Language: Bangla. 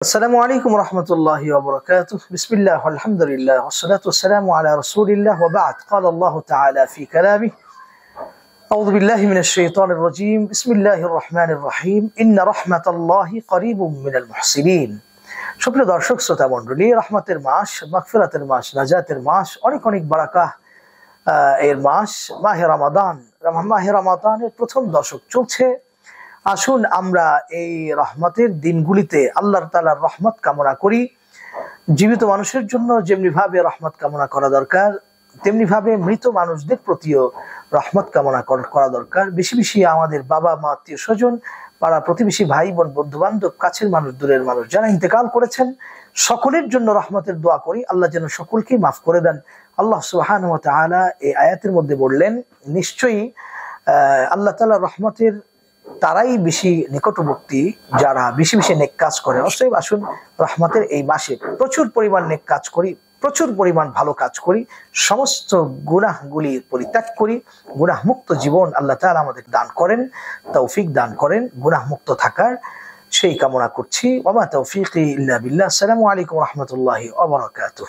السلام عليكم ورحمة الله وبركاته. بسم الله والحمد لله والصلاة والسلام على رسول الله وبعد. قال الله تعالى في كلامه: أعوذ بالله من الشيطان الرجيم. بسم الله الرحمن الرحيم. إن رحمة الله قريب من المحسنين. সুপ্রিয় দর্শক শ্রোতা মণ্ডলী, রহমতের মাস, মাগফিরাতের মাস, নাজাতের মাস, অনেক অনেক বারাকাহ এর মাস মাহে রমাদান। মাহে রমাদানের প্রথম দশক চলছে। আসুন আমরা এই রহমতের দিনগুলিতে আল্লাহ তাআলার রহমত কামনা করি। জীবিত মানুষের জন্য যেমনি ভাবে রহমত কামনা করা দরকার, তেমনি ভাবে মৃত মানুষদের প্রতিও রহমত কামনা করা দরকার। বেশি বেশি আমাদের বাবা মা, আত্মীয় স্বজন, পাড়া প্রতিবেশী, ভাই বোন, বন্ধু বান্ধব, কাছের মানুষ, দূরের মানুষ যারা ইন্তেকাল করেছেন সকলের জন্য রহমতের দোয়া করি। আল্লাহ যেন সকলকে মাফ করে দেন। আল্লাহ সুবহানাহু ওয়া তাআলা এই আয়াতের মধ্যে বললেন, নিশ্চয়ই আল্লাহ তাআলার রহমতের তারাই বেশি নিকটবর্তী যারা বেশি বেশি নেক কাজ করে। অতএব আসুন রহমতের এই মাসে প্রচুর পরিমাণ নেক কাজ করি, প্রচুর পরিমাণ ভালো কাজ করি, সমস্ত গুনাহগুলি পরিত্যাগ করি। গুনাহমুক্ত জীবন আল্লাহ তাআলা আমাদের দান করেন, তৌফিক দান করেন গুনাহমুক্ত থাকার, সেই কামনা করছি। ওয়া মা তৌফিকি ইল্লা বিল্লাহ। আসসালামু আলাইকুম ওয়া রাহমাতুল্লাহি ওয়া বারাকাতুহু।